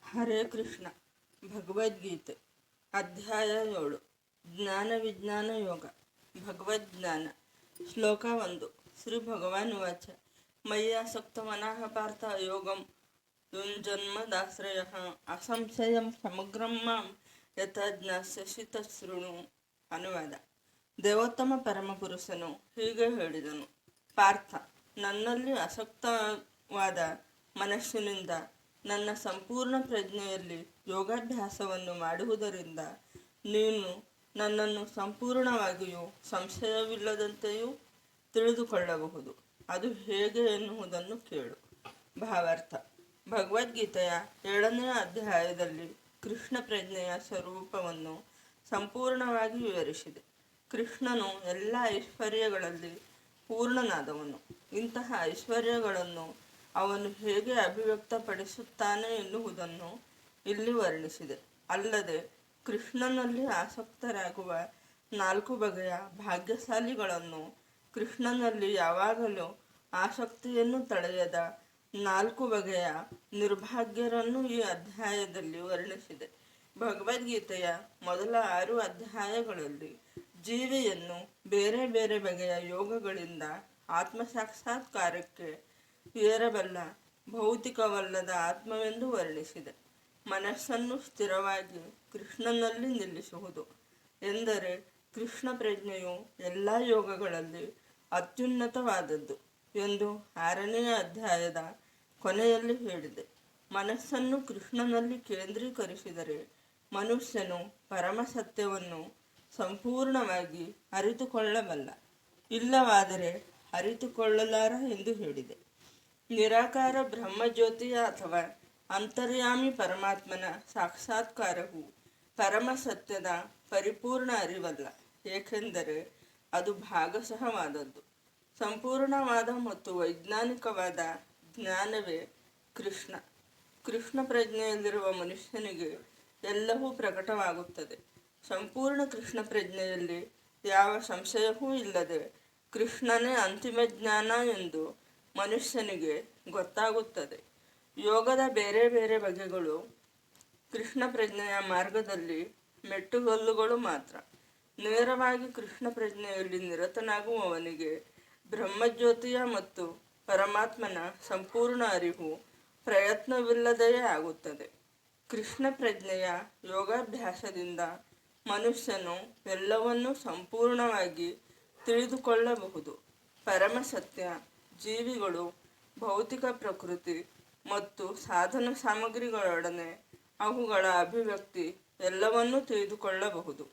ಹರೇ ಕೃಷ್ಣ. ಭಗವದ್ಗೀತೆ ಅಧ್ಯಾಯ 7 ಜ್ಞಾನ ವಿಜ್ಞಾನ ಯೋಗ. ಭಗವದ್ಜ್ಞಾನ. ಶ್ಲೋಕ 1. ಶ್ರೀ ಭಗವಾನ್ ವಾಚ ಮಯ್ಯಾಸಕ್ತ ಮನಃ ಪಾರ್ಥ ಯೋಗಂ ಯುಂಜನ್ಮದಾಶ್ರಯ ಅಸಂಶಯಂ ಸಮಗ್ರಂ ಮಾಂ ಯಥಾ ಜ್ಞಾಸ್ಯಸಿ ತತ್ಸೃಣು. ಅನುವಾದ. ದೇವೋತ್ತಮ ಪರಮಪುರುಷನು ಹೀಗೆ ಹೇಳಿದನು: ಪಾರ್ಥ, ನನ್ನಲ್ಲಿ ಆಸಕ್ತವಾದ ಮನಸ್ಸಿನಿಂದ ನನ್ನ ಸಂಪೂರ್ಣ ಪ್ರಜ್ಞೆಯಲ್ಲಿ ಯೋಗಾಭ್ಯಾಸವನ್ನು ಮಾಡುವುದರಿಂದ ನೀನು ನನ್ನನ್ನು ಸಂಪೂರ್ಣವಾಗಿಯೂ ಸಂಶಯವಿಲ್ಲದಂತೆಯೂ ತಿಳಿದುಕೊಳ್ಳಬಹುದು. ಅದು ಹೇಗೆ ಎನ್ನುವುದನ್ನು ಕೇಳು. ಭಾವಾರ್ಥ. ಭಗವದ್ಗೀತೆಯ 7ನೇ ಅಧ್ಯಾಯದಲ್ಲಿ ಕೃಷ್ಣ ಪ್ರಜ್ಞೆಯ ಸ್ವರೂಪವನ್ನು ಸಂಪೂರ್ಣವಾಗಿ ವಿವರಿಸಿದೆ. ಕೃಷ್ಣನು ಎಲ್ಲ ಐಶ್ವರ್ಯಗಳಲ್ಲಿ ಪೂರ್ಣನಾದವನು. ಇಂತಹ ಐಶ್ವರ್ಯಗಳನ್ನು ಅವನು ಹೇಗೆ ಅಭಿವ್ಯಕ್ತಪಡಿಸುತ್ತಾನೆ ಎನ್ನುವುದನ್ನು ಇಲ್ಲಿ ವರ್ಣಿಸಿದೆ. ಅಲ್ಲದೆ ಕೃಷ್ಣನಲ್ಲಿ ಆಸಕ್ತರಾಗುವ 4 ಬಗೆಯ ಭಾಗ್ಯಶಾಲಿಗಳನ್ನು, ಕೃಷ್ಣನಲ್ಲಿ ಯಾವಾಗಲೂ ಆಸಕ್ತಿಯನ್ನು ತಳೆಯದ 4 ಬಗೆಯ ನಿರ್ಭಾಗ್ಯರನ್ನು ಈ ಅಧ್ಯಾಯದಲ್ಲಿ ವರ್ಣಿಸಿದೆ. ಭಗವದ್ಗೀತೆಯ ಮೊದಲ 6 ಅಧ್ಯಾಯಗಳಲ್ಲಿ ಜೀವಿಯನ್ನು ಬೇರೆ ಬೇರೆ ಬಗೆಯ ಯೋಗಗಳಿಂದ ಆತ್ಮಸಾಕ್ಷಾತ್ಕಾರಕ್ಕೆ ಏರಬಲ್ಲ ಭೌತಿಕವಲ್ಲದ ಆತ್ಮವೆಂದು ವರ್ಣಿಸಿದೆ. ಮನಸ್ಸನ್ನು ಸ್ಥಿರವಾಗಿ ಕೃಷ್ಣನಲ್ಲಿ ನಿಲ್ಲಿಸುವುದು ಎಂದರೆ ಕೃಷ್ಣ ಪ್ರಜ್ಞೆಯು ಎಲ್ಲ ಯೋಗಗಳಲ್ಲಿ ಅತ್ಯುನ್ನತವಾದದ್ದು ಎಂದು 6ನೇ ಅಧ್ಯಾಯದ ಕೊನೆಯಲ್ಲಿ ಹೇಳಿದೆ. ಮನಸ್ಸನ್ನು ಕೃಷ್ಣನಲ್ಲಿ ಕೇಂದ್ರೀಕರಿಸಿದರೆ ಮನುಷ್ಯನು ಪರಮ ಸತ್ಯವನ್ನು ಸಂಪೂರ್ಣವಾಗಿ ಅರಿತುಕೊಳ್ಳಬಲ್ಲ, ಇಲ್ಲವಾದರೆ ಅರಿತುಕೊಳ್ಳಲಾರ ಎಂದು ಹೇಳಿದೆ. ನಿರಾಕಾರ ಬ್ರಹ್ಮಜ್ಯೋತಿಯ ಅಥವಾ ಅಂತರ್ಯಾಮಿ ಪರಮಾತ್ಮನ ಸಾಕ್ಷಾತ್ಕಾರವು ಪರಮ ಸತ್ಯದ ಪರಿಪೂರ್ಣ ಅರಿವಲ್ಲ, ಏಕೆಂದರೆ ಅದು ಭಾಗಶಃವಾದದ್ದು. ಸಂಪೂರ್ಣವಾದ ಮತ್ತು ವೈಜ್ಞಾನಿಕವಾದ ಜ್ಞಾನವೇ ಕೃಷ್ಣ. ಕೃಷ್ಣ ಪ್ರಜ್ಞೆಯಲ್ಲಿರುವ ಮನುಷ್ಯನಿಗೆ ಎಲ್ಲವೂ ಪ್ರಕಟವಾಗುತ್ತದೆ. ಸಂಪೂರ್ಣ ಕೃಷ್ಣ ಪ್ರಜ್ಞೆಯಲ್ಲಿ ಯಾವ ಸಂಶಯವೂ ಇಲ್ಲದೆ ಕೃಷ್ಣನೇ ಅಂತಿಮ ಜ್ಞಾನ ಎಂದು ಮನುಷ್ಯನಿಗೆ ಗೊತ್ತಾಗುತ್ತದೆ. ಯೋಗದ ಬೇರೆ ಬೇರೆ ಬಗೆಗಳು ಕೃಷ್ಣ ಪ್ರಜ್ಞೆಯ ಮಾರ್ಗದಲ್ಲಿ ಮೆಟ್ಟುಗಲ್ಲುಗಳು ಮಾತ್ರ. ನೇರವಾಗಿ ಕೃಷ್ಣ ಪ್ರಜ್ಞೆಯಲ್ಲಿ ನಿರತನಾಗುವವನಿಗೆ ಬ್ರಹ್ಮಜ್ಯೋತಿಯ ಮತ್ತು ಪರಮಾತ್ಮನ ಸಂಪೂರ್ಣ ಅರಿವು ಪ್ರಯತ್ನವಿಲ್ಲದೆಯೇ ಆಗುತ್ತದೆ. ಕೃಷ್ಣ ಪ್ರಜ್ಞೆಯ ಯೋಗಾಭ್ಯಾಸದಿಂದ ಮನುಷ್ಯನು ಎಲ್ಲವನ್ನೂ ಸಂಪೂರ್ಣವಾಗಿ ತಿಳಿದುಕೊಳ್ಳಬಹುದು. ಪರಮ ಸತ್ಯ, ಜೀವಿಗಳು, ಭೌತಿಕ ಪ್ರಕೃತಿ ಮತ್ತು ಸಾಧನ ಸಾಮಗ್ರಿಗಳೊಡನೆ ಅವುಗಳ ಅಭಿವ್ಯಕ್ತಿ ಎಲ್ಲವನ್ನೂ ತಿಳಿದುಕೊಳ್ಳಬಹುದು.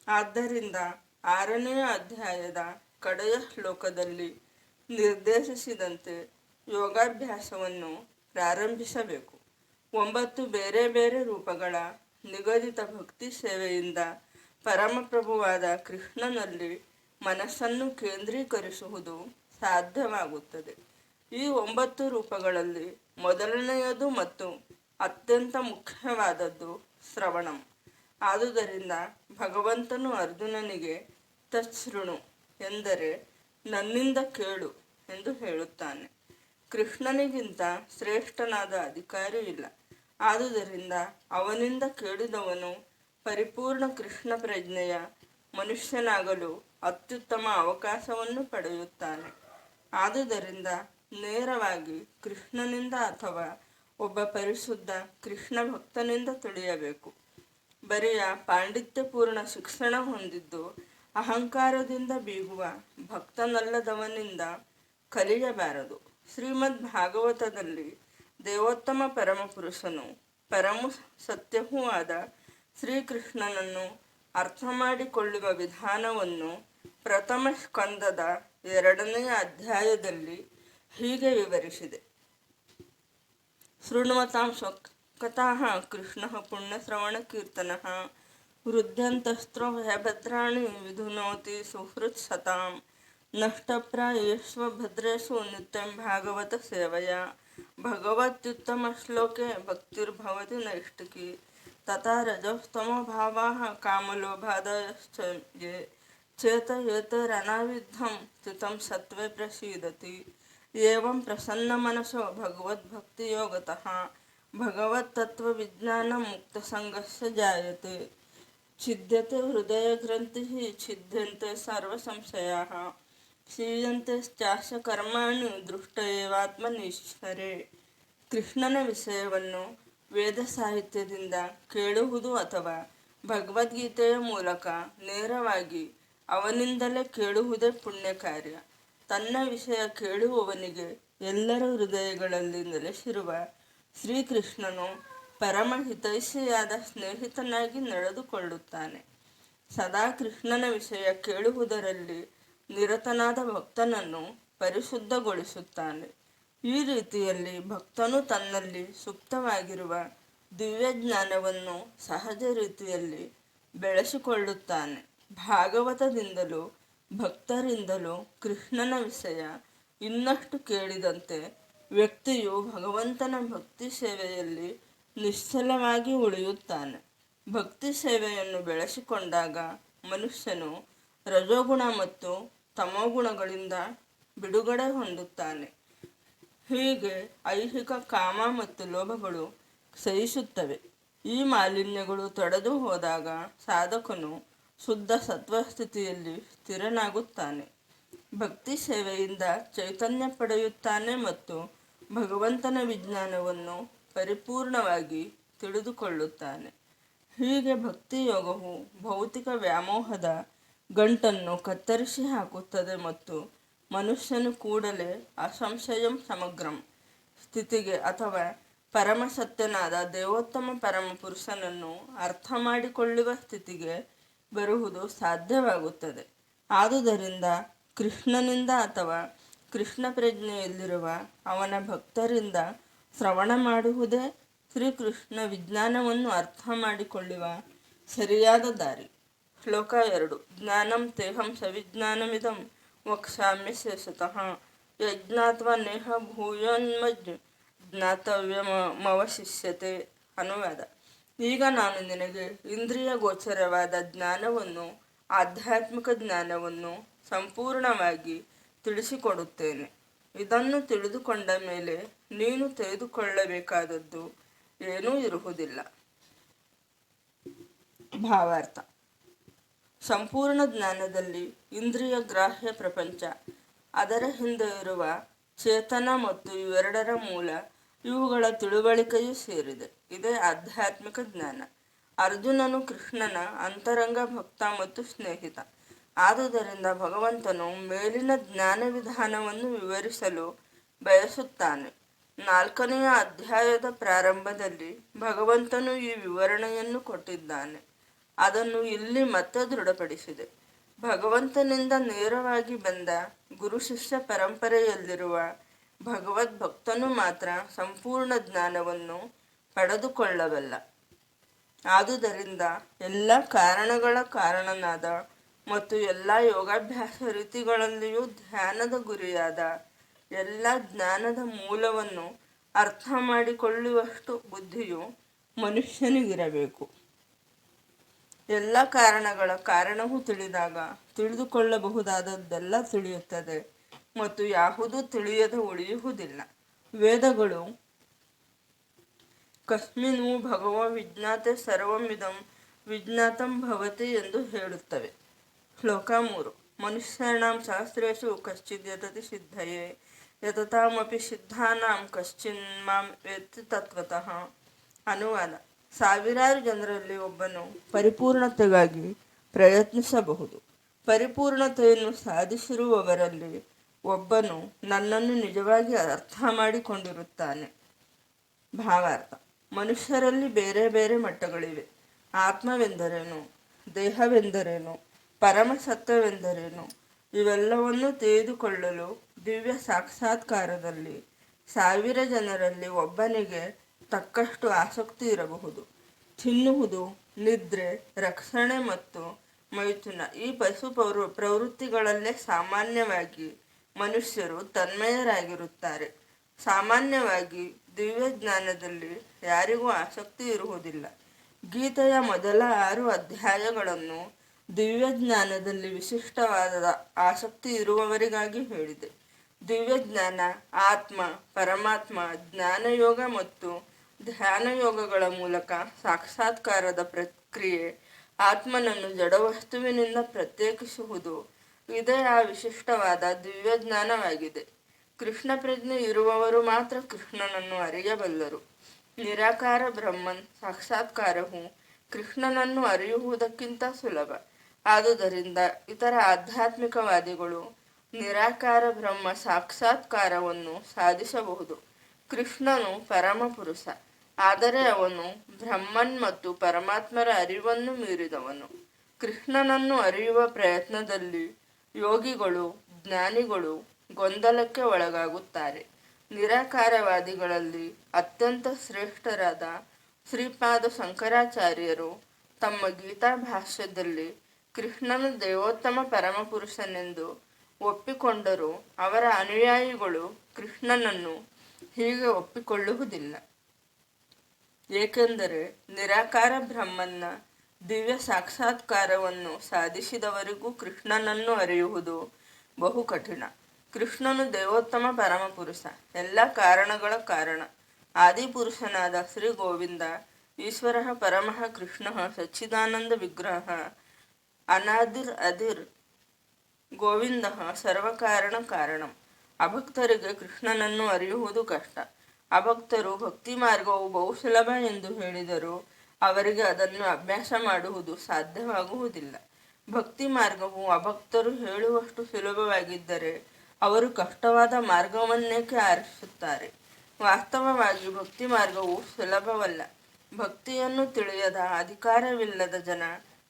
ಆದ್ದರಿಂದ 6ನೇ ಅಧ್ಯಾಯದ ಕಡೆಯ ಶ್ಲೋಕದಲ್ಲಿ ನಿರ್ದೇಶಿಸಿದಂತೆ ಯೋಗಾಭ್ಯಾಸವನ್ನು ಪ್ರಾರಂಭಿಸಬೇಕು. 9 ಬೇರೆ ಬೇರೆ ರೂಪಗಳ ನಿಗದಿತ ಭಕ್ತಿ ಸೇವೆಯಿಂದ ಪರಮಪ್ರಭುವಾದ ಕೃಷ್ಣನಲ್ಲಿ ಮನಸ್ಸನ್ನು ಕೇಂದ್ರೀಕರಿಸುವುದು ಸಾಧ್ಯವಾಗುತ್ತದೆ. ಈ 9 ರೂಪಗಳಲ್ಲಿ ಮೊದಲನೆಯದು ಮತ್ತು ಅತ್ಯಂತ ಮುಖ್ಯವಾದದ್ದು ಶ್ರವಣಂ. ಆದುದರಿಂದ ಭಗವಂತನು ಅರ್ಜುನನಿಗೆ ತತ್ಸೃಣು ಎಂದರೆ ನನ್ನಿಂದ ಕೇಳು ಎಂದು ಹೇಳುತ್ತಾನೆ. ಕೃಷ್ಣನಿಗಿಂತ ಶ್ರೇಷ್ಠನಾದ ಅಧಿಕಾರಿ ಇಲ್ಲ. ಆದುದರಿಂದ ಅವನಿಂದ ಕೇಳಿದವನು ಪರಿಪೂರ್ಣ ಕೃಷ್ಣ ಪ್ರಜ್ಞೆಯ ಮನುಷ್ಯನಾಗಲು ಅತ್ಯುತ್ತಮ ಅವಕಾಶವನ್ನು ಪಡೆಯುತ್ತಾನೆ. ಆದುದರಿಂದ ನೇರವಾಗಿ ಕೃಷ್ಣನಿಂದ ಅಥವಾ ಒಬ್ಬ ಪರಿಶುದ್ಧ ಕೃಷ್ಣ ಭಕ್ತನಿಂದ ತಿಳಿಯಬೇಕು. ಬರಿಯ ಪಾಂಡಿತ್ಯಪೂರ್ಣ ಶಿಕ್ಷಣ ಹೊಂದಿದ್ದು ಅಹಂಕಾರದಿಂದ ಬೀಗುವ ಭಕ್ತನಲ್ಲದವನಿಂದ ಕಲಿಯಬಾರದು. ಶ್ರೀಮದ್ ಭಾಗವತದಲ್ಲಿ ದೇವೋತ್ತಮ ಪರಮಪುರುಷನು ಪರಮ ಸತ್ಯವೂ ಆದ ಶ್ರೀಕೃಷ್ಣನನ್ನು ಅರ್ಥ ಮಾಡಿಕೊಳ್ಳುವ ವಿಧಾನವನ್ನು ಪ್ರಥಮ ಸ್ಕಂದದ 2ನೇ ಅಧ್ಯಾಯದಲ್ಲಿ ಹೀಗೆ ವಿವರಿಸಿದೆ: ಶೃಣ್ವತಾಂ ಸ್ವಕಥಾಃ ಕೃಷ್ಣಃ ಪುಣ್ಯಶ್ರವಣ ಕೀರ್ತನಃ ವೃದ್ಧ್ಯಂತಸ್ತ್ರೋ ಭಯಭದ್ರಾಣಿ ವಿಧುನೋತಿ ಸುಹೃತ್ ಸತಾಂ ನಷ್ಟಪ್ರಾಯೇಷು ಭದ್ರೇಷು ನಿತ್ಯಂ ಭಾಗವತ ಸೇವಯಾ ಭಗವತ್ಯುತ್ತಮ ಶ್ಲೋಕೆ ಭಕ್ತಿರ್ಭವತಿ ನೈಷ್ಠಿಕಿ ತಥಾ ರಜಸ್ತಮೋ ಭಾವಾಃ ಕಾಮಲೋಭಾದಯಶ್ಚ ಯೇ ಚೇತಯೇತರನಾವಿದ್ಧಂ ಸ್ಥಿತಂ ಸತ್ವೇ ಪ್ರಸೀದತಿ ಏವಂ ಪ್ರಸನ್ನಮನಸೋ ಭಗವದ್ಭಕ್ತಿಯೋಗತಃ ಭಗವತ್ತತ್ವವಿಜ್ಞಾನ ಮುಕ್ತಸಂಗಸ್ಯ ಜಾಯತೆ ಛಿದ್ಯತೆ ಹೃದಯಗ್ರಂಥಿಃ ಛಿದ್ಯಂತೆ ಸರ್ವಸಂಶಯಾಃ ಕ್ಷೀಯಂತೆ ಚಾಸ್ಯ ಕರ್ಮಾಣಿ ದೃಷ್ಟ ಏವಾತ್ಮನೀಶ್ವರೇ. ಕೃಷ್ಣನ ವಿಷಯವನ್ನು ವೇದ ಸಾಹಿತ್ಯದಿಂದ ಕೇಳುವುದು ಅಥವಾ ಭಗವದ್ಗೀತೆಯ ಮೂಲಕ ನೇರವಾಗಿ ಅವನಿಂದಲೇ ಕೇಳುವುದೇ ಪುಣ್ಯ ಕಾರ್ಯ. ತನ್ನ ವಿಷಯ ಕೇಳುವವನಿಗೆ ಎಲ್ಲರ ಹೃದಯಗಳಲ್ಲಿ ನೆಲೆಸಿರುವ ಶ್ರೀಕೃಷ್ಣನು ಪರಮ ಹಿತೈಷಿಯಾದ ಸ್ನೇಹಿತನಾಗಿ ನಡೆದುಕೊಳ್ಳುತ್ತಾನೆ. ಸದಾ ಕೃಷ್ಣನ ವಿಷಯ ಕೇಳುವುದರಲ್ಲಿ ನಿರತನಾದ ಭಕ್ತನನ್ನು ಪರಿಶುದ್ಧಗೊಳಿಸುತ್ತಾನೆ. ಈ ರೀತಿಯಲ್ಲಿ ಭಕ್ತನು ತನ್ನಲ್ಲಿ ಸುಪ್ತವಾಗಿರುವ ದಿವ್ಯ ಜ್ಞಾನವನ್ನು ಸಹಜ ರೀತಿಯಲ್ಲಿ ಬೆಳೆಸಿಕೊಳ್ಳುತ್ತಾನೆ. ಭಾಗವತದಿಂದಲೂ ಭಕ್ತರಿಂದಲೂ ಕೃಷ್ಣನ ವಿಷಯ ಇನ್ನಷ್ಟು ಕೇಳಿದಂತೆ ವ್ಯಕ್ತಿಯು ಭಗವಂತನ ಭಕ್ತಿ ಸೇವೆಯಲ್ಲಿ ನಿಶ್ಚಲವಾಗಿ ಉಳಿಯುತ್ತಾನೆ. ಭಕ್ತಿ ಸೇವೆಯನ್ನು ಬೆಳೆಸಿಕೊಂಡಾಗ ಮನುಷ್ಯನು ರಜೋಗುಣ ಮತ್ತು ತಮೋಗುಣಗಳಿಂದ ಬಿಡುಗಡೆ ಹೊಂದುತ್ತಾನೆ. ಹೀಗೆ ಐಹಿಕ ಕಾಮ ಮತ್ತು ಲೋಭಗಳು ಕ್ಷಯಿಸುತ್ತವೆ. ಈ ಮಾಲಿನ್ಯಗಳು ತೊಡೆದು ಹೋದಾಗ ಸಾಧಕನು ಶುದ್ಧ ಸತ್ವಸ್ಥಿತಿಯಲ್ಲಿ ಸ್ಥಿರನಾಗುತ್ತಾನೆ. ಭಕ್ತಿ ಸೇವೆಯಿಂದ ಚೈತನ್ಯ ಪಡೆಯುತ್ತಾನೆ ಮತ್ತು ಭಗವಂತನ ವಿಜ್ಞಾನವನ್ನು ಪರಿಪೂರ್ಣವಾಗಿ ತಿಳಿದುಕೊಳ್ಳುತ್ತಾನೆ. ಹೀಗೆ ಭಕ್ತಿಯೋಗವು ಭೌತಿಕ ವ್ಯಾಮೋಹದ ಗಂಟನ್ನು ಕತ್ತರಿಸಿ ಹಾಕುತ್ತದೆ ಮತ್ತು ಮನುಷ್ಯನು ಕೂಡಲೇ ಅಸಂಶಯಂ ಸಮಗ್ರಂ ಸ್ಥಿತಿಗೆ ಅಥವಾ ಪರಮಸತ್ಯನಾದ ದೇವೋತ್ತಮ ಪರಮ ಪುರುಷನನ್ನು ಅರ್ಥ ಮಾಡಿಕೊಳ್ಳುವ ಸ್ಥಿತಿಗೆ ಬರುವುದು ಸಾಧ್ಯವಾಗುತ್ತದೆ. ಆದುದರಿಂದ ಕೃಷ್ಣನಿಂದ ಅಥವಾ ಕೃಷ್ಣ ಪ್ರಜ್ಞೆಯಲ್ಲಿರುವ ಅವನ ಭಕ್ತರಿಂದ ಶ್ರವಣ ಮಾಡುವುದೇ ಶ್ರೀಕೃಷ್ಣ ವಿಜ್ಞಾನವನ್ನು ಅರ್ಥ ಮಾಡಿಕೊಳ್ಳುವ ಸರಿಯಾದ ದಾರಿ. ಶ್ಲೋಕ 2. ಜ್ಞಾನಂ ತೇಹಂ ಸವಿಜ್ಞಾನಮಿದಂ ವಕ್ಷ್ಯಾಮಿ ಶೇಷತಃ ಯಜ್ಞಾತ್ವಾ ನೇಹ ಭೂಯೋನ್ಮಜ್ ಜ್ಞಾತವ್ಯಮವಶಿಷ್ಯತೆ. ಅನುವಾದ: ಈಗ ನಾನು ನಿನಗೆ ಇಂದ್ರಿಯ ಗೋಚರವಾದ ಜ್ಞಾನವನ್ನು, ಆಧ್ಯಾತ್ಮಿಕ ಜ್ಞಾನವನ್ನು ಸಂಪೂರ್ಣವಾಗಿ ತಿಳಿಸಿಕೊಡುತ್ತೇನೆ. ಇದನ್ನು ತಿಳಿದುಕೊಂಡ ಮೇಲೆ ನೀನು ತೆಗೆದುಕೊಳ್ಳಬೇಕಾದದ್ದು ಏನೂ ಇರುವುದಿಲ್ಲ. ಭಾವಾರ್ಥ: ಸಂಪೂರ್ಣ ಜ್ಞಾನದಲ್ಲಿ ಇಂದ್ರಿಯ ಗ್ರಾಹ್ಯ ಪ್ರಪಂಚ, ಅದರ ಹಿಂದೆ ಇರುವ ಚೇತನ ಮತ್ತು ಇವೆರಡರ ಮೂಲ, ಇವುಗಳ ತಿಳುವಳಿಕೆಯೂ ಸೇರಿದೆ. ಇದೇ ಆಧ್ಯಾತ್ಮಿಕ ಜ್ಞಾನ. ಅರ್ಜುನನು ಕೃಷ್ಣನ ಅಂತರಂಗ ಭಕ್ತ ಮತ್ತು ಸ್ನೇಹಿತ. ಆದುದರಿಂದ ಭಗವಂತನು ಮೇಲಿನ ಜ್ಞಾನ ವಿಧಾನವನ್ನು ವಿವರಿಸಲು ಬಯಸುತ್ತಾನೆ. 4ನೆಯ ಅಧ್ಯಾಯದ ಪ್ರಾರಂಭದಲ್ಲಿ ಭಗವಂತನು ಈ ವಿವರಣೆಯನ್ನು ಕೊಟ್ಟಿದ್ದಾನೆ. ಅದನ್ನು ಇಲ್ಲಿ ಮತ್ತೆ ದೃಢಪಡಿಸಿದೆ. ಭಗವಂತನಿಂದ ನೇರವಾಗಿ ಬಂದ ಗುರು ಶಿಷ್ಯ ಪರಂಪರೆಯಲ್ಲಿರುವ ಭಗವದ್ಭಕ್ತನು ಮಾತ್ರ ಸಂಪೂರ್ಣ ಜ್ಞಾನವನ್ನು ಪಡೆದುಕೊಳ್ಳಬಲ್ಲ. ಆದುದರಿಂದ ಎಲ್ಲ ಕಾರಣಗಳ ಕಾರಣನಾದ ಮತ್ತು ಎಲ್ಲ ಯೋಗಾಭ್ಯಾಸ ರೀತಿಗಳಲ್ಲಿಯೂ ಧ್ಯಾನದ ಗುರಿಯಾದ ಎಲ್ಲ ಜ್ಞಾನದ ಮೂಲವನ್ನು ಅರ್ಥ ಮಾಡಿಕೊಳ್ಳುವಷ್ಟು ಬುದ್ಧಿಯು ಮನುಷ್ಯನಿಗಿರಬೇಕು. ಎಲ್ಲ ಕಾರಣಗಳ ಕಾರಣವು ತಿಳಿದಾಗ ತಿಳಿದುಕೊಳ್ಳಬಹುದಾದದ್ದೆಲ್ಲ ತಿಳಿಯುತ್ತದೆ ಮತ್ತು ಯಾವುದೂ ತಿಳಿಯದೆ ಉಳಿಯುವುದಿಲ್ಲ. ವೇದಗಳು ಕಸ್ಮಿನ್ನೂ ಭಗವೋ ವಿಜ್ಞಾತೆ ಸರ್ವಮಿದಂ ವಿಜ್ಞಾತಂ ಭವತಿ ಎಂದು ಹೇಳುತ್ತವೆ. ಶ್ಲೋಕ 3. ಮನುಷ್ಯಾಣಾಂ ಸಹಸ್ರೇಷು ಕಶ್ಚಿದ್ ಯತತಿ ಸಿದ್ಧಯೇ ಯತತಾಮಪಿ ಸಿದ್ಧಾನಾಂ ಕಶ್ಚಿನ್ ಮಾಂ ವೇತ್ತಿ ತತ್ವತಃ. ಅನುವಾದ: ಸಾವಿರಾರು ಜನರಲ್ಲಿ ಒಬ್ಬನು ಪರಿಪೂರ್ಣತೆಗಾಗಿ ಪ್ರಯತ್ನಿಸಬಹುದು. ಪರಿಪೂರ್ಣತೆಯನ್ನು ಸಾಧಿಸಿರುವವರಲ್ಲಿ ಒಬ್ಬನು ನನ್ನನ್ನು ನಿಜವಾಗಿ ಅರ್ಥ ಮಾಡಿಕೊಂಡಿರುತ್ತಾನೆ. ಭಾವಾರ್ಥ: ಮನುಷ್ಯರಲ್ಲಿ ಬೇರೆ ಬೇರೆ ಮಟ್ಟಗಳಿವೆ. ಆತ್ಮವೆಂದರೇನು, ದೇಹವೆಂದರೇನು, ಪರಮ ಸತ್ಯವೆಂದರೇನು ಇವೆಲ್ಲವನ್ನೂ ತಿಳಿದುಕೊಳ್ಳಲು ದಿವ್ಯ ಸಾಕ್ಷಾತ್ಕಾರದಲ್ಲಿ 1000 ಜನರಲ್ಲಿ ಒಬ್ಬನಿಗೆ ತಕ್ಕಷ್ಟು ಆಸಕ್ತಿ ಇರಬಹುದು. ತಿನ್ನುವುದು, ನಿದ್ರೆ, ರಕ್ಷಣೆ ಮತ್ತು ಮೈಥುನ ಈ ಪಶು ಪ್ರವೃತ್ತಿಗಳಲ್ಲೇ ಸಾಮಾನ್ಯವಾಗಿ ಮನುಷ್ಯರು ತನ್ಮಯರಾಗಿರುತ್ತಾರೆ. ಸಾಮಾನ್ಯವಾಗಿ ದಿವ್ಯ ಜ್ಞಾನದಲ್ಲಿ ಯಾರಿಗೂ ಆಸಕ್ತಿ ಇರುವುದಿಲ್ಲ. ಗೀತೆಯ ಮೊದಲ 6 ಅಧ್ಯಾಯಗಳನ್ನು ದಿವ್ಯ ಜ್ಞಾನದಲ್ಲಿ ವಿಶಿಷ್ಟವಾದ ಆಸಕ್ತಿ ಇರುವವರಿಗಾಗಿ ಹೇಳಿದೆ. ದಿವ್ಯ ಜ್ಞಾನ, ಆತ್ಮ, ಪರಮಾತ್ಮ, ಜ್ಞಾನಯೋಗ ಮತ್ತು ಧ್ಯಾನ ಯೋಗಗಳ ಮೂಲಕ ಸಾಕ್ಷಾತ್ಕಾರದ ಪ್ರಕ್ರಿಯೆ ಆತ್ಮನನ್ನು ಜಡವಸ್ತುವಿನಿಂದ ಪ್ರತ್ಯೇಕಿಸುವುದು. ಇದೇ ಆ ವಿಶಿಷ್ಟವಾದ ದಿವ್ಯಜ್ಞಾನವಾಗಿದೆ. ಕೃಷ್ಣ ಪ್ರಜ್ಞೆ ಇರುವವರು ಮಾತ್ರ ಕೃಷ್ಣನನ್ನು ಅರಿಯಬಲ್ಲರು. ನಿರಾಕಾರ ಬ್ರಹ್ಮನ್ ಸಾಕ್ಷಾತ್ಕಾರವು ಕೃಷ್ಣನನ್ನು ಅರಿಯುವುದಕ್ಕಿಂತ ಸುಲಭ. ಆದುದರಿಂದ ಇತರ ಆಧ್ಯಾತ್ಮಿಕವಾದಿಗಳು ನಿರಾಕಾರ ಬ್ರಹ್ಮ ಸಾಕ್ಷಾತ್ಕಾರವನ್ನು ಸಾಧಿಸಬಹುದು. ಕೃಷ್ಣನು ಪರಮಪುರುಷ, ಆದರೆ ಅವನು ಬ್ರಹ್ಮನ್ ಮತ್ತು ಪರಮಾತ್ಮರ ಅರಿವನ್ನು ಮೀರಿದವನು. ಕೃಷ್ಣನನ್ನು ಅರಿಯುವ ಪ್ರಯತ್ನದಲ್ಲಿ ಯೋಗಿಗಳು, ಜ್ಞಾನಿಗಳು ಗೊಂದಲಕ್ಕೆ ಒಳಗಾಗುತ್ತಾರೆ. ನಿರಾಕಾರವಾದಿಗಳಲ್ಲಿ ಅತ್ಯಂತ ಶ್ರೇಷ್ಠರಾದ ಶ್ರೀಪಾದ ಶಂಕರಾಚಾರ್ಯರು ತಮ್ಮ ಗೀತಾ ಭಾಷ್ಯದಲ್ಲಿ ಕೃಷ್ಣನು ದೇವೋತ್ತಮ ಪರಮಪುರುಷನೆಂದು ಒಪ್ಪಿಕೊಂಡರೂ ಅವರ ಅನುಯಾಯಿಗಳು ಕೃಷ್ಣನನ್ನು ಹೀಗೆ ಒಪ್ಪಿಕೊಳ್ಳುವುದಿಲ್ಲ. ಏಕೆಂದರೆ ನಿರಾಕಾರ ಬ್ರಹ್ಮನ್ನ ದಿವ್ಯ ಸಾಕ್ಷಾತ್ಕಾರವನ್ನು ಸಾಧಿಸಿದವರಿಗೂ ಕೃಷ್ಣನನ್ನು ಅರಿಯುವುದು ಬಹು ಕಠಿಣ. ಕೃಷ್ಣನು ದೇವೋತ್ತಮ ಪರಮಪುರುಷ, ಎಲ್ಲ ಕಾರಣಗಳ ಕಾರಣ, ಆದಿಪುರುಷನಾದ ಶ್ರೀ ಗೋವಿಂದ, ಈಶ್ವರ ಪರಮಃ ಕೃಷ್ಣ ಸಚ್ಚಿದಾನಂದ ವಿಗ್ರಹ, ಅನಾದಿರ್ ಅಧಿರ್ ಗೋವಿಂದ ಸರ್ವಕಾರಣ ಕಾರಣಂ. ಅಭಕ್ತರಿಗೆ ಕೃಷ್ಣನನ್ನು ಅರಿಯುವುದು ಕಷ್ಟ. ಅಭಕ್ತರು ಭಕ್ತಿ ಮಾರ್ಗವು ಬಹು ಸುಲಭ ಎಂದು ಹೇಳಿದರೂ ಅವರಿಗೆ ಅದನ್ನು ಅಭ್ಯಾಸ ಮಾಡುವುದು ಸಾಧ್ಯವಾಗುವುದಿಲ್ಲ. ಭಕ್ತಿ ಮಾರ್ಗವು ಅಭಕ್ತರು ಹೇಳುವಷ್ಟು ಸುಲಭವಾಗಿದ್ದರೆ ಅವರು ಕಷ್ಟವಾದ ಮಾರ್ಗವನ್ನೇಕೆ ಆರಿಸುತ್ತಾರೆ? ವಾಸ್ತವವಾಗಿ ಭಕ್ತಿ ಮಾರ್ಗವು ಸುಲಭವಲ್ಲ. ಭಕ್ತಿಯನ್ನು ತಿಳಿಯದ ಅಧಿಕಾರವಿಲ್ಲದ ಜನ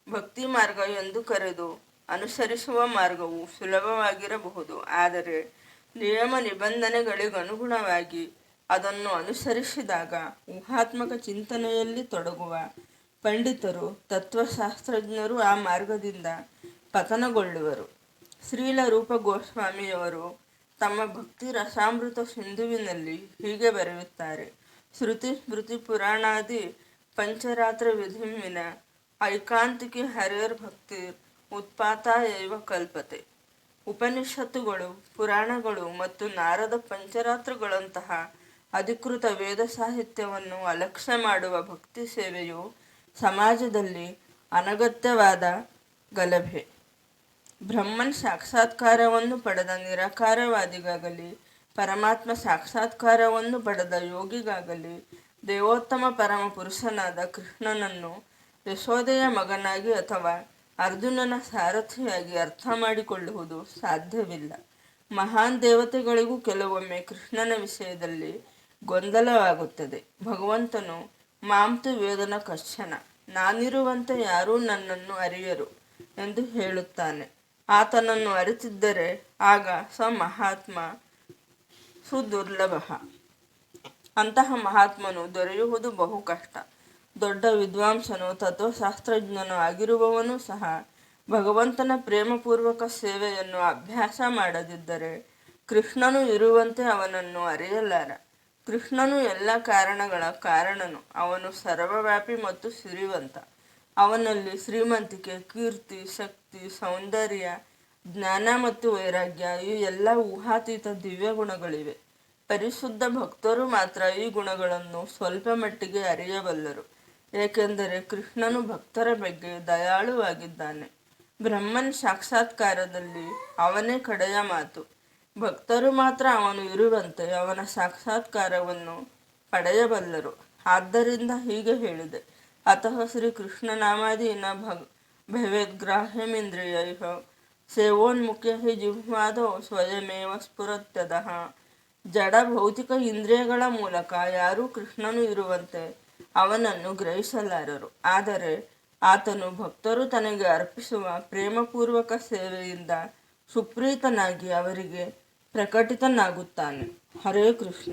ಭಕ್ತಿ ಮಾರ್ಗ ಎಂದು ಕರೆದು ಅನುಸರಿಸುವ ಮಾರ್ಗವು ಸುಲಭವಾಗಿರಬಹುದು. ಆದರೆ ನಿಯಮ ನಿಬಂಧನೆಗಳಿಗನುಗುಣವಾಗಿ ಅದನ್ನು ಅನುಸರಿಸಿದಾಗ ಊಹಾತ್ಮಕ ಚಿಂತನೆಯಲ್ಲಿ ತೊಡಗುವ ಪಂಡಿತರು, ತತ್ವಶಾಸ್ತ್ರಜ್ಞರು ಆ ಮಾರ್ಗದಿಂದ ಪತನಗೊಳ್ಳುವರು. ಶ್ರೀಲ ರೂಪ ಗೋಸ್ವಾಮಿಯವರು ತಮ್ಮ ಭಕ್ತಿ ರಸಾಮೃತ ಸಿಂಧುವಿನಲ್ಲಿ ಹೀಗೆ ಬರೆಯುತ್ತಾರೆ: ಶ್ರುತಿ ಸ್ಮೃತಿ ಪುರಾಣಾದಿ ಪಂಚರಾತ್ರ ವಿಧಿಂ ಐಕಾಂತಿಕಿ ಹರೇರ್ ಭಕ್ತಿರ್ ಉತ್ಪಾತ ಏವ ಕಲ್ಪತೆ. ಉಪನಿಷತ್ತುಗಳು, ಪುರಾಣಗಳು ಮತ್ತು ನಾರದ ಪಂಚರಾತ್ರಗಳಂತಹ ಅಧಿಕೃತ ವೇದ ಸಾಹಿತ್ಯವನ್ನು ಅಲಕ್ಷ್ಯ ಮಾಡುವ ಭಕ್ತಿ ಸೇವೆಯು ಸಮಾಜದಲ್ಲಿ ಅನಗತ್ಯವಾದ ಗಲಭೆ. ಬ್ರಹ್ಮನ್ ಸಾಕ್ಷಾತ್ಕಾರವನ್ನು ಪಡೆದ ನಿರಾಕಾರವಾದಿಗಾಗಲಿ, ಪರಮಾತ್ಮ ಸಾಕ್ಷಾತ್ಕಾರವನ್ನು ಪಡೆದ ಯೋಗಿಗಾಗಲಿ ದೇವೋತ್ತಮ ಪರಮ ಪುರುಷನಾದ ಕೃಷ್ಣನನ್ನು ಯಶೋದೆಯ ಮಗನಾಗಿ ಅಥವಾ ಅರ್ಜುನನ ಸಾರಥಿಯಾಗಿ ಅರ್ಥ ಮಾಡಿಕೊಳ್ಳುವುದು ಸಾಧ್ಯವಿಲ್ಲ. ಮಹಾನ್ ದೇವತೆಗಳಿಗೂ ಕೆಲವೊಮ್ಮೆ ಕೃಷ್ಣನ ವಿಷಯದಲ್ಲಿ ಗೊಂದಲವಾಗುತ್ತದೆ. ಭಗವಂತನು ಮಾಂತು ವೇದನ ಕಶ್ಚನ, ನಾನಿರುವಂತೆ ಯಾರೂ ನನ್ನನ್ನು ಅರಿಯರು ಎಂದು ಹೇಳುತ್ತಾನೆ. ಆತನನ್ನು ಅರಿತಿದ್ದರೆ ಆಗ ಸ ಮಹಾತ್ಮ ಸುದುರ್ಲಭ. ಅಂತಹ ಮಹಾತ್ಮನು ದೊರೆಯುವುದು ಬಹು ಕಷ್ಟ. ದೊಡ್ಡ ವಿದ್ವಾಂಸನು, ತತ್ವಶಾಸ್ತ್ರಜ್ಞನು ಆಗಿರುವವನು ಸಹ ಭಗವಂತನ ಪ್ರೇಮಪೂರ್ವಕ ಸೇವೆಯನ್ನು ಅಭ್ಯಾಸ ಮಾಡದಿದ್ದರೆ ಕೃಷ್ಣನು ಇರುವಂತೆ ಅವನನ್ನು ಅರಿಯಲಾರ. ಕೃಷ್ಣನು ಎಲ್ಲ ಕಾರಣಗಳ ಕಾರಣನು. ಅವನು ಸರ್ವವ್ಯಾಪಿ ಮತ್ತು ಸಿರಿವಂತ. ಅವನಲ್ಲಿ ಶ್ರೀಮಂತಿಕೆ, ಕೀರ್ತಿ, ಶಕ್ತಿ, ಸೌಂದರ್ಯ, ಜ್ಞಾನ ಮತ್ತು ವೈರಾಗ್ಯ ಈ ಎಲ್ಲ ಊಹಾತೀತ ದಿವ್ಯ ಗುಣಗಳಿವೆ. ಪರಿಶುದ್ಧ ಭಕ್ತರು ಮಾತ್ರ ಈ ಗುಣಗಳನ್ನು ಸ್ವಲ್ಪ ಮಟ್ಟಿಗೆ ಅರಿಯಬಲ್ಲರು. ಏಕೆಂದರೆ ಕೃಷ್ಣನು ಭಕ್ತರ ಬಗ್ಗೆ ದಯಾಳುವಾಗಿದ್ದಾನೆ. ಬ್ರಹ್ಮನ್ ಸಾಕ್ಷಾತ್ಕಾರದಲ್ಲಿ ಅವನೇ ಕಡೆಯ ಮಾತು. ಭಕ್ತರು ಮಾತ್ರ ಅವನು ಇರುವಂತೆ ಅವನ ಸಾಕ್ಷಾತ್ಕಾರವನ್ನು ಪಡೆಯಬಲ್ಲರು. ಆದ್ದರಿಂದ ಹೀಗೆ ಹೇಳಿದೆ: ಅತಃ ಶ್ರೀ ಕೃಷ್ಣನಾಮಾದೀನ ಭವೇದ್ಗ್ರಾಹ್ಯಮಿಂದ್ರಿಯೈಃ ಸೇವೋನ್ಮುಖ್ಯ ಹಿ ಜಿಹ್ವಾದೋ ಸ್ವಯಮೇವ ಸ್ಫುರತ್ಯದಃ. ಜಡ ಭೌತಿಕ ಇಂದ್ರಿಯಗಳ ಮೂಲಕ ಯಾರೂ ಕೃಷ್ಣನು ಇರುವಂತೆ ಅವನನ್ನು ಗ್ರಹಿಸಲಾರರು. ಆದರೆ ಆತನು ಭಕ್ತರು ತನಗೆ ಅರ್ಪಿಸುವ ಪ್ರೇಮಪೂರ್ವಕ ಸೇವೆಯಿಂದ ಸುಪ್ರೀತನಾಗಿ ಅವರಿಗೆ ಪ್ರಕಟಿತನಾಗುತ್ತಾನೆ. ಹರೇ ಕೃಷ್ಣ.